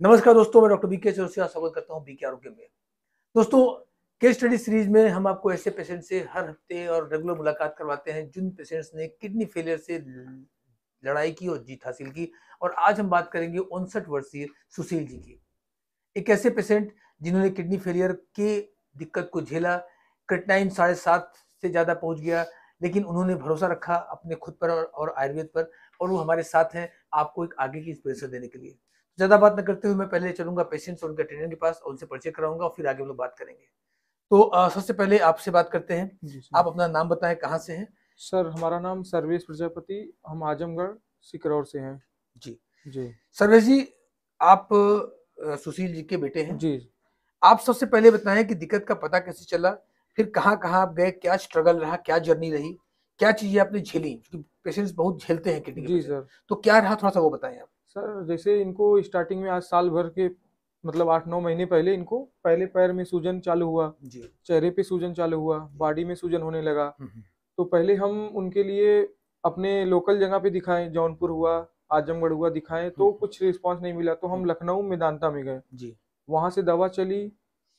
नमस्कार दोस्तों, मैं डॉक्टर बीके चौरसिया स्वागत करता हूं बीके आरोग्य में। दोस्तों, केस स्टडी सीरीज में हम आपको ऐसे पेशेंट से हर हफ्ते और रेगुलर मुलाकात करवाते हैं जिन पेशेंट्स ने किडनी फेलियर से लड़ाई की और जीत हासिल की। और आज हम बात करेंगे 59 वर्षीय सुशील जी की। एक ऐसे पेशेंट जिन्होंने किडनी फेलियर के दिक्कत को झेला, क्रिएटिनिन 7.5 से ज़्यादा पहुंच गया, लेकिन उन्होंने भरोसा रखा अपने खुद पर और आयुर्वेद पर, और वो हमारे साथ हैं आपको एक आगे की इंस्पिरेशन देने के लिए। ज़्यादा बात न करते हुए मैं पहले चलूंगा पेशेंट्स और उनके ट्रेनर के पास और उनसे परिचय कराऊंगा और फिर आगे हम लोग बात करेंगे। तो सबसे पहले आपसे बात करते हैं। जी आप सर। अपना नाम बताएं, कहाँ से हैं? सर हमारा नाम सर्वेश प्रजापति, हम आजमगढ़ सिकरौर से हैं। जी जी। सर्वेश जी, आप सुशील जी के बेटे हैं। जी। आप सबसे पहले बताएं कि दिक्कत का पता कैसे चला, फिर कहाँ-कहाँ आप गए, क्या स्ट्रगल रहा, क्या जर्नी रही, क्या चीजें आपने झेली? क्योंकि पेशेंट्स बहुत झेलते हैं किडनी के जी पेशेंट, सर। तो क्या रहा थोड़ा सा वो बताएं आप। सर जैसे इनको स्टार्टिंग में आज साल भर के मतलब 8-9 महीने पहले इनको पहले पैर में सूजन चालू हुआ, जी। चेहरे पे सूजन चालू हुआ, बॉडी में सूजन होने लगा। हम्म। तो पहले हम उनके लिए अपने लोकल जगह पे दिखाएं, जौनपुर हुआ, आजमगढ़ हुआ, दिखाएं तो कुछ रिस्पांस नहीं मिला। तो हम लखनऊ मेदांता में गए, जी। वहाँ से दवा चली,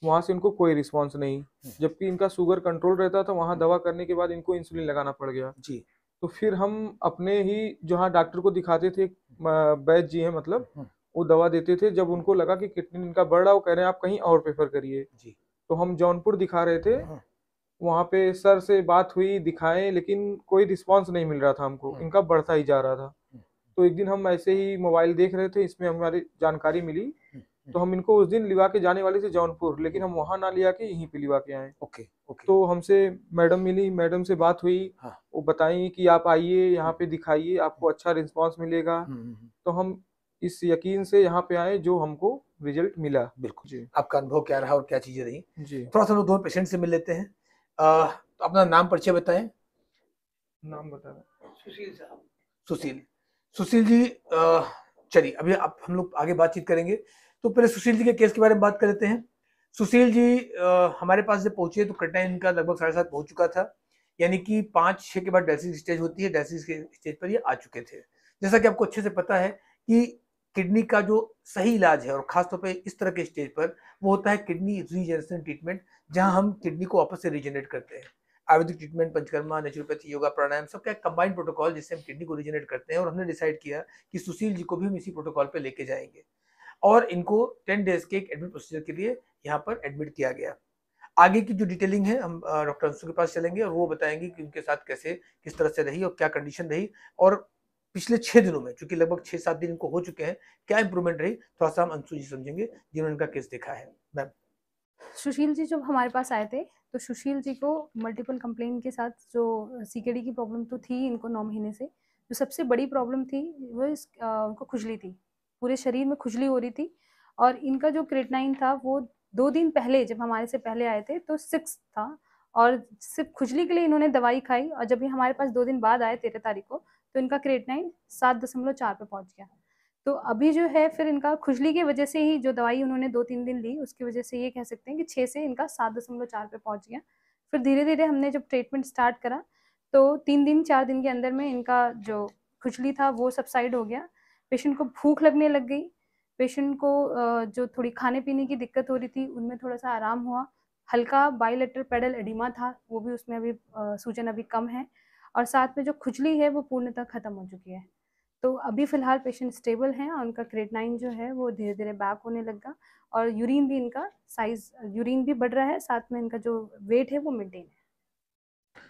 वहाँ से उनको कोई रिस्पांस नहीं। जबकि इनका शुगर कंट्रोल रहता था, वहाँ दवा करने के बाद इनको इंसुलिन लगाना पड़ गया। जी। तो फिर हम अपने ही जहाँ डॉक्टर को दिखाते थे, वैद्य जी हैं मतलब, वो दवा देते थे। जब उनको लगा कि किडनी इनका बढ़ रहा, वो कह रहे हैं आप कहीं और प्रेफर करिए। जी। तो हम जौनपुर दिखा रहे थे, वहाँ पे सर से बात हुई, दिखाएं, लेकिन कोई रिस्पांस नहीं मिल रहा था हमको, इनका बढ़ता ही जा रहा था। तो एक दिन हम ऐसे ही मोबाइल देख रहे थे, इसमें हमारी जानकारी मिली। तो हम इनको उस दिन लिवा के जाने वाले थे जौनपुर, लेकिन हम वहाँ ना लिया के यहीं पे लिवा के आए। Okay okay. तो हमसे मैडम मिली, मैडम से बात हुई, हाँ। वो बताई कि आप आइए यहाँ पे दिखाइए, आपको अच्छा रिस्पांस मिलेगा। तो हम इस यकीन से यहाँ पे आए, जो हमको रिजल्ट मिला। बिल्कुल। जी। आपका अनुभव क्या रहा और क्या चीजें रही? जी। थोड़ा सा हम लोग दोनों पेशेंट से मिल लेते हैं। तो अपना नाम परिचय बताएं। नाम बता रहे। सुशील साहब। सुशील। सुशील जी, चलिए अभी आप हम लोग आगे बातचीत करेंगे। तो पहले सुशील जी के केस के बारे में बात कर लेते हैं। सुशील जी हमारे पास जब पहुंचे तो क्रिएटिनिन इनका लगभग 7.5 पहुंच चुका था, यानी कि 5-6 के बाद डायलिसिस स्टेज होती है, डायलिसिस के स्टेज पर ये आ चुके थे। जैसा कि आपको अच्छे से पता है कि किडनी का जो सही इलाज है और खासतौर पर इस तरह के स्टेज पर वो होता है किडनी रीजनरेशन ट्रीटमेंट, जहां हम किडनी को वापस से रीजनरेट करते हैं। आयुर्वेदिक ट्रीटमेंट, पंचकर्मा, नेचुरोपैथी, योगा, प्राणायाम, सब क्या कंबाइंड प्रोटोकॉल जिससे हम किडनी को रीजनरेट करते हैं। और हमने डिसाइड किया कि सुशील जी को भी हम इसी प्रोटोकॉल पे लेके जाएंगे और इनको 10 डेज के एक एडमिट प्रोसीजर के लिए यहाँ पर एडमिट किया गया। आगे की जो डिटेलिंग है हम डॉक्टर अंशु के पास चलेंगे और वो बताएंगे कि उनके साथ कैसे किस तरह से रही और क्या कंडीशन रही, और पिछले 6 दिनों में चूंकि लगभग 6-7 दिन इनको हो चुके हैं, क्या इंप्रूवमेंट रही, थोड़ा सा हम अंशु जी समझेंगे जिन्होंने इनका केस देखा है। मैम। सुशील जी जब हमारे पास आए थे तो सुशील जी को मल्टीपल कंप्लेन के साथ जो सीकेडी की प्रॉब्लम तो थी इनको 9 महीने से, जो सबसे बड़ी प्रॉब्लम थी वो उनको खुजली थी, पूरे शरीर में खुजली हो रही थी। और इनका जो क्रिएटिनिन था वो 2 दिन पहले जब हमारे से पहले आए थे तो 6 था, और सिर्फ खुजली के लिए इन्होंने दवाई खाई। और जब ये हमारे पास 2 दिन बाद आए 13 तारीख को तो इनका क्रिएटिनिन 7.4 पे पहुंच गया। तो अभी जो है फिर इनका खुजली की वजह से ही जो दवाई उन्होंने 2-3 दिन ली उसकी वजह से ये कह सकते हैं कि 6 से इनका 7.4 पे पहुंच गया। फिर धीरे-धीरे हमने जब ट्रीटमेंट स्टार्ट करा तो 3 दिन 4 दिन के अंदर में इनका जो खुजली था वो सबसाइड हो गया। पेशेंट को भूख लगने लग गई, पेशेंट को जो थोड़ी खाने-पीने की दिक्कत हो रही थी उनमें थोड़ा-सा आराम हुआ। हल्का बायलेटरल पेडल एडिमा था, वो भी उसमें अभी सूजन अभी कम है, और साथ में जो खुजली है वो पूर्णतः खत्म हो चुकी है। तो अभी फ़िलहाल पेशेंट स्टेबल हैं और उनका क्रिएटिनिन जो है वो धीरे-धीरे बैक होने लगा, और यूरिन भी इनका साइज़ यूरिन भी बढ़ रहा है, साथ में इनका जो वेट है वो मेंटेन है।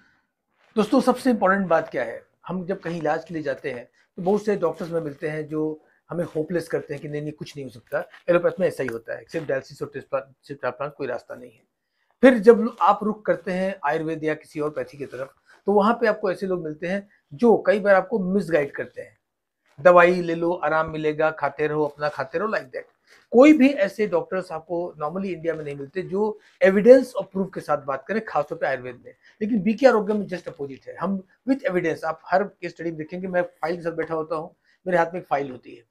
दोस्तों, सबसे इम्पोर्टेंट बात क्या है, हम जब कहीं इलाज के लिए जाते हैं तो बहुत से डॉक्टर्स में मिलते हैं जो हमें होपलेस करते हैं कि नहीं नहीं कुछ नहीं हो सकता। एलोपैथ में ऐसा ही होता है, सिर्फ डायलिसिस और ट्रांसप्लांट कोई रास्ता नहीं है। फिर जब आप रुख करते हैं आयुर्वेद या किसी और पैथी की तरफ, तो वहां पे आपको ऐसे लोग मिलते हैं जो कई बार आपको मिसगाइड करते हैं। दवाई ले लो, आराम मिलेगा, खाते रहो, अपना खाते रहो, लाइक दैट। कोई भी ऐसे डॉक्टर्स आपको नॉर्मली इंडिया में नहीं मिलते जो एविडेंस और प्रूफ के साथ बात करें, खासतौर पे आयुर्वेद में। लेकिन बीके आरोग्य में जस्ट अपोजिट है, हम विथ एविडेंस, आप हर केस स्टडी में देखेंगे मैं फाइल के साथ बैठा होता हूँ, मेरे हाथ में एक फाइल होती है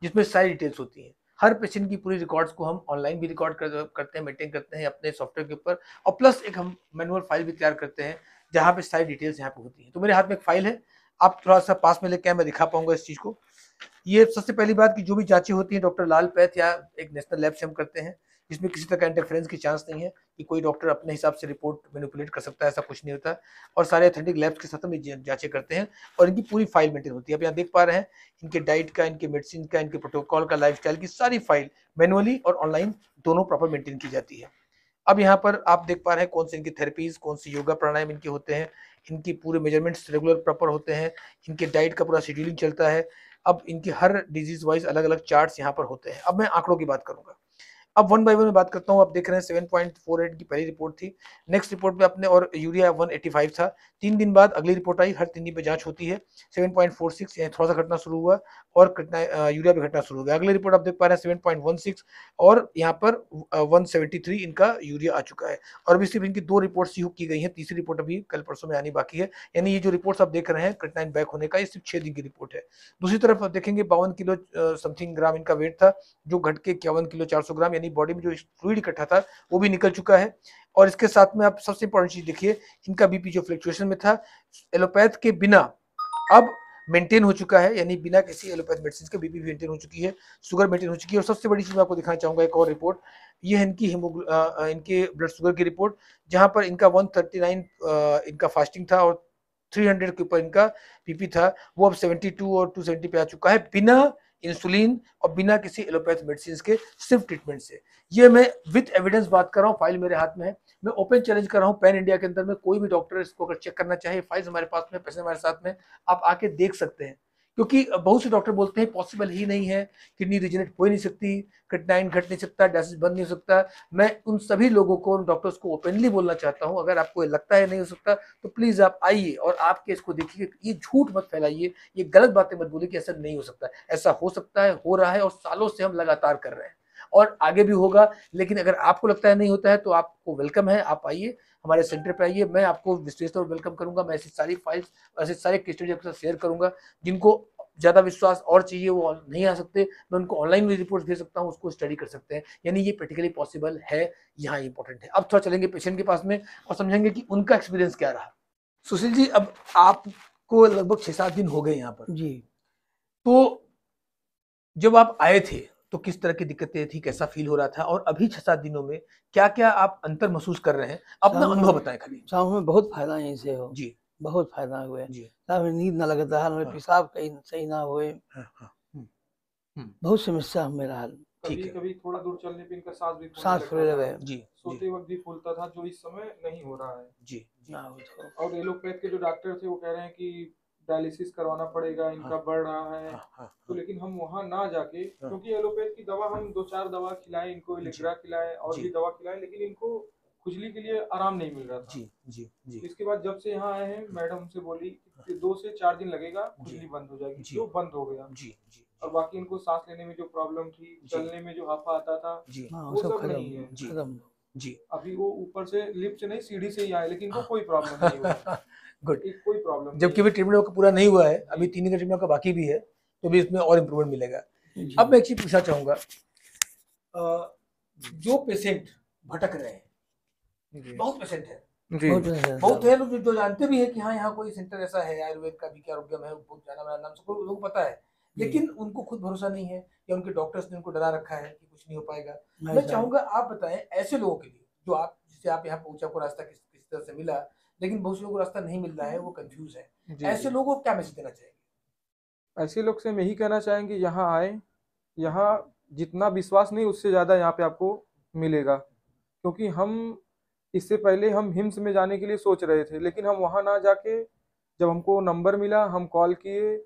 जिसमें सारी डिटेल्स होती हैं। हर पेशेंट की पूरी रिकॉर्ड्स को हम ऑनलाइन भी रिकॉर्ड करते हैं, मेंटेन करते हैं अपने सॉफ्टवेयर के ऊपर, और प्लस एक हम मैनुअल फाइल भी तैयार करते हैं जहाँ पे सारी डिटेल्स यहाँ पे होती हैं। तो मेरे हाथ में एक फाइल है, आप थोड़ा सा पास में लेके आए, मैं दिखा पाऊंगा इस चीज को। ये सबसे पहली बात कि जो भी जांचें होती हैं डॉक्टर लाल पैथ या एक नेशनल लैब से हम करते हैं, इसमें किसी तरह का इंटरफेरेंस की चांस नहीं है कि कोई डॉक्टर अपने हिसाब से रिपोर्ट मैनिपुलेट कर सकता है, ऐसा कुछ नहीं होता। और सारे ऑथेंटिक लैब्स के साथ हम जांचें करते हैं और इनकी पूरी फाइल मेंटेन होती है। आप यहाँ देख पा रहे हैं इनके डाइट का, इनके मेडिसिन का, इनके प्रोटोकॉल का, लाइफस्टाइल की सारी फाइल मैनुअली और ऑनलाइन दोनों प्रॉपर मेंटेन की जाती है। अब यहाँ पर आप देख पा रहे हैं कौन से इनकी थेरेपीज, कौन सी योगा प्राणायाम इनके होते हैं, इनकी पूरे मेजरमेंट्स रेगुलर प्रॉपर होते हैं, इनके डाइट का पूरा शेड्यूलिंग चलता है। अब इनकी हर डिजीज वाइज अलग अलग चार्ट्स यहाँ पर होते हैं। अब मैं आंकड़ों की बात करूंगा, अब वन बाय वन में बात करता हूँ। आप देख रहे हैं 7.48 की पहली रिपोर्ट थी, नेक्स्ट रिपोर्ट पे अपने और यूरिया 185 था। 3 दिन बाद अगली रिपोर्ट आई, हर 3 दिन पे जांच होती है। 7.46 यानी थोड़ा सा घटना शुरू हुआ और यूरिया पे घटना शुरू हो गया। अगली रिपोर्ट आप देख पा रहे हैं 7.16 और यहाँ पर 173 इनका यूरिया आ चुका है। और अभी सिर्फ इनकी 2 रिपोर्ट्स ही की गई हैं, तीसरी रिपोर्ट अभी कल परसों में आनी बाकी है। यानी ये जो रिपोर्ट्स आप देख रहे हैं क्रिएटिनिन बैक होने का, ये सिर्फ 6 दिन की रिपोर्ट है। दूसरी तरफ आप देखेंगे 52 किलो समथिंग ग्राम इनका वेट था, जो घट के 51 किलो 400 ग्राम, यानी बॉडी में जो फ्लूइड इकट्ठा था वो भी निकल चुका है। और इसके साथ में आप सबसे इंपॉर्टेंट चीज देखिए, इनका बीपी जो फ्लक्चुएशन में था एलोपैथ के बिना अब मेंटेन हो चुका है, यानी बिना किसी एलोपैथ मेडिसिन के बीपी मेंटेन हो चुकी है, शुगर मेंटेन हो चुकी है। और सबसे बड़ी चीज मैं आपको दिखाना चाहूंगा एक और रिपोर्ट, ये है इनकी इनके ब्लड शुगर की रिपोर्ट, जहां पर इनका 139 इनका फास्टिंग था और 300 के ऊपर इनका बीपी था, वो अब 72 और 270 पे आ चुका है, बिना इंसुलिन और बिना किसी एलोपैथ मेडिसिन के, सिर्फ ट्रीटमेंट से। ये मैं विद एविडेंस बात कर रहा हूँ, फाइल मेरे हाथ में है, मैं ओपन चैलेंज कर रहा हूँ पैन इंडिया के अंदर में कोई भी डॉक्टर इसको अगर चेक करना चाहे, फाइल्स हमारे पास में, पैसे हमारे साथ में, आप आके देख सकते हैं। क्योंकि बहुत से डॉक्टर बोलते हैं पॉसिबल ही नहीं है, किडनी रिजेनेट हो ही नहीं सकती, क्रिएटिनिन घट नहीं सकता, डायलिसिस बंद नहीं हो सकता। मैं उन सभी लोगों को, उन डॉक्टर्स को ओपनली बोलना चाहता हूं, अगर आपको लगता है नहीं हो सकता तो प्लीज आप आइए और आप केस को देखिए। ये झूठ मत फैलाइए, ये गलत बातें मत बोलिए कि ऐसा नहीं हो सकता। ऐसा हो सकता है, हो रहा है और सालों से हम लगातार कर रहे हैं और आगे भी होगा। लेकिन अगर आपको लगता है नहीं होता है तो आपको वेलकम है, आप आइए हमारे सेंटर पे आइए, मैं आपको विशेष तौर पर वेलकम करूंगा। मैं ऐसी सारी फाइल्स, ऐसे सारे केस स्टडी आपके साथ शेयर करूंगा। जिनको ज्यादा विश्वास और चाहिए वो नहीं आ सकते, मैं उनको ऑनलाइन भी रिपोर्ट भेज सकता हूँ, उसको स्टडी कर सकते हैं। यानी ये प्रैक्टिकली पॉसिबल है, यहाँ इंपॉर्टेंट है। अब थोड़ा चलेंगे पेशेंट के पास में और समझेंगे कि उनका एक्सपीरियंस क्या रहा। सुशील जी, अब आपको लगभग 6-7 दिन हो गए यहाँ पर जी। तो जब आप आए थे तो किस तरह की दिक्कतें थी, कैसा फील हो रहा था, और अभी 6-7 दिनों में क्या क्या आप अंतर महसूस कर रहे हैं, अपना अनुभव बताएं खाली। साहब में बहुत फायदा है इनसे हो जी बहुत फायदा हुए जी। साहब, नींद ना लगता है, हाँ। पेशाब कहीं सही ना हुए, हाँ। बहुत समस्या है मेरा हाल। ठीक कभी है। कभी थोड़ा दूर चलने पे इनका सांस भी फूलने सांस लगता फूलने था। लगे। जी सोते वक्त भी फूलता था, जो इस समय नहीं हो रहा है। जी ना हो तो और एलोपैथ के जो डॉक्टर थे वो कह रहे हैं कि डायलिसिस करवाना पड़ेगा, इनका बढ़ रहा है। तो लेकिन हम वहाँ ना जाके, क्योंकि एलोपैथ की दवा हम 2-4 दवा खिलाए इनको, इलेग्रा खिलाए और भी दवा खिलाए, लेकिन इनको खुजली के लिए आराम नहीं मिल रहा था। जी जी जी। इसके बाद जब से यहाँ आए हैं, मैडम से बोली कि 2 से 4 दिन लगेगा, खुजली बंद हो जाएगी, जो बंद हो गया। जी जी। और बाकी इनको सांस लेने में जो प्रॉब्लम थी, चलने में जो हाफा आता था, जी वो सब नहीं है। खत्म। जी। अभी वो ऊपर से लिफ्ट से नहीं, सीढ़ी से ही आए, लेकिन इनको कोई प्रॉब्लम नहीं हुआ। गुड। कोई प्रॉब्लम जबकि भी ट्रीटमेंट पूरा नहीं हुआ है, अभी 3 दिन का ट्रीटमेंट का बाकी भी है, तो भी इसमें और इम्प्रूवमेंट मिलेगा। अब मैं एक चीज पूछना चाहूंगा, जो पेशेंट भटक रहे हैं, बहुत पेशेंट है, बहुत है लोग जो जानते भी है कि हाँ यहाँ कोई सेंटर ऐसा है, आयुर्वेद का भी आरोग्यम है, बहुत जाना माना नाम सबको लोगों को पता है, लेकिन उनको खुद भरोसा नहीं है या उनके डॉक्टर्स ने उनको डरा रखा है कि कुछ नहीं हो पाएगा। मैं चाहूंगा आप बताएं ऐसे लोगों के लिए, जो आप जिससे आप यहाँ पहुंचे, आपको रास्ता किस तरह से मिला, लेकिन बहुत से लोगों को रास्ता नहीं मिल रहा है, वो कंफ्यूज है, ऐसे लोगों को क्या मैसेज देना चाहेंगे? ऐसे लोग से हम यही कहना चाहेंगे, यहाँ आए, यहाँ जितना विश्वास नहीं उससे ज्यादा यहाँ पे आपको मिलेगा। क्योंकि हम इससे पहले हम हिम्स में जाने के लिए सोच रहे थे, लेकिन हम वहाँ ना जाके, जब हमको नंबर मिला, हम कॉल किए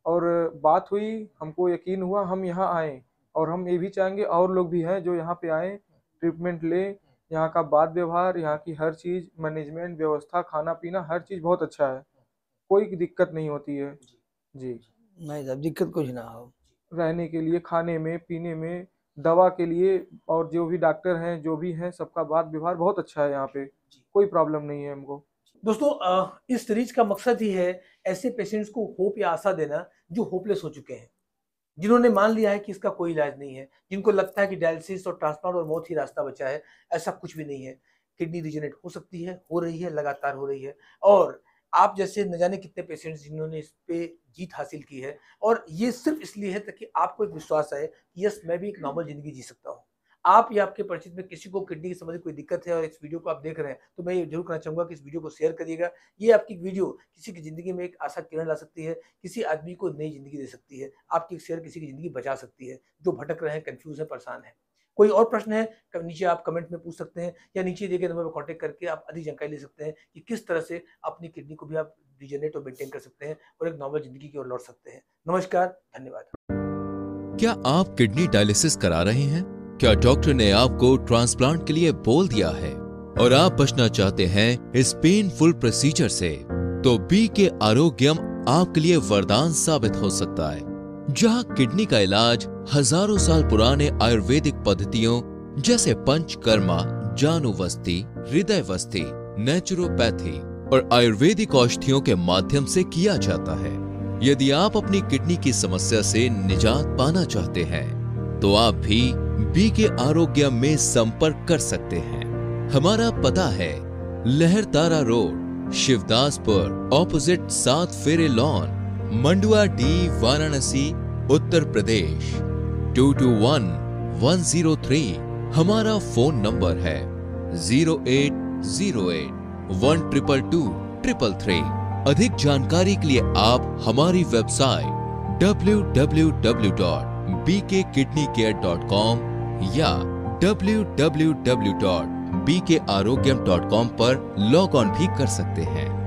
और बात हुई, हमको यकीन हुआ, हम यहाँ आए। और हम ये भी चाहेंगे और लोग भी हैं जो यहाँ पे आए, ट्रीटमेंट ले। यहाँ का बात व्यवहार, यहाँ की हर चीज़, मैनेजमेंट, व्यवस्था, खाना पीना, हर चीज़ बहुत अच्छा है, कोई दिक्कत नहीं होती है जी। नहीं साहब, दिक्कत कुछ ना हो, रहने के लिए, खाने में, पीने में, दवा के लिए, और जो भी डॉक्टर हैं, जो भी हैं, सबका बात व्यवहार बहुत अच्छा है यहाँ पे, कोई प्रॉब्लम नहीं है हमको। दोस्तों, इस सीरीज का मकसद ही है ऐसे पेशेंट्स को होप या आशा देना जो होपलेस हो चुके हैं, जिन्होंने मान लिया है कि इसका कोई इलाज नहीं है, जिनको लगता है कि डायलिसिस और ट्रांसप्लांट और मौत ही रास्ता बचा है। ऐसा कुछ भी नहीं है, किडनी रीजनेट हो सकती है, हो रही है, लगातार हो रही है। और आप जैसे न जाने कितने पेशेंट्स जिन्होंने इस पे जीत हासिल की है, और ये सिर्फ इसलिए है ताकि आपको एक विश्वास आए कि यस मैं भी एक नॉर्मल जिंदगी जी सकता हूँ। आप या आपके परिचित में किसी को किडनी की संबंधित कोई दिक्कत है और इस वीडियो को आप देख रहे हैं, तो मैं ये जरूर कहना चाहूंगा कि इस वीडियो को शेयर करिएगा। ये आपकी वीडियो किसी की जिंदगी में एक आशा किरण ला सकती है, किसी आदमी को नई जिंदगी दे सकती है, आपकी शेयर किसी की जिंदगी बचा सकती है जो भटक रहे हैं, कंफ्यूज है, परेशान है। कोई और प्रश्न है नीचे आप कमेंट में पूछ सकते हैं, या नीचे दिए गए नंबर पर कॉन्टेक्ट करके आप अधिक जानकारी ले सकते हैं कि किस तरह से अपनी किडनी को भी आप रिजेनरेट और मेंटेन कर सकते हैं और एक नॉर्मल जिंदगी की ओर लौट सकते हैं। नमस्कार, धन्यवाद। क्या आप किडनी डायलिसिस करा रहे हैं? क्या डॉक्टर ने आपको ट्रांसप्लांट के लिए बोल दिया है और आप बचना चाहते हैं इस पेनफुल प्रोसीजर से? तो बीके आरोग्यम आपके लिए वरदान साबित हो सकता है, जहां किडनी का इलाज हजारों साल पुराने आयुर्वेदिक पद्धतियों जैसे पंचकर्मा, जानुवस्ती, हृदयवस्ती, नेचुरोपैथी और आयुर्वेदिक औषधियों के माध्यम से किया जाता है। यदि आप अपनी किडनी की समस्या से निजात पाना चाहते हैं तो आप भी बीके आरोग्यम में संपर्क कर सकते हैं। हमारा पता है लहरतारा रोड, शिवदासपुर, ऑपोजिट 7 फेरे लॉन, मंडुआ डी, वाराणसी, उत्तर प्रदेश 221103। हमारा फोन नंबर है 0808122233। अधिक जानकारी के लिए आप हमारी वेबसाइट www.bkkidneycare.com या www.bkarogam.com पर लॉग ऑन भी कर सकते हैं।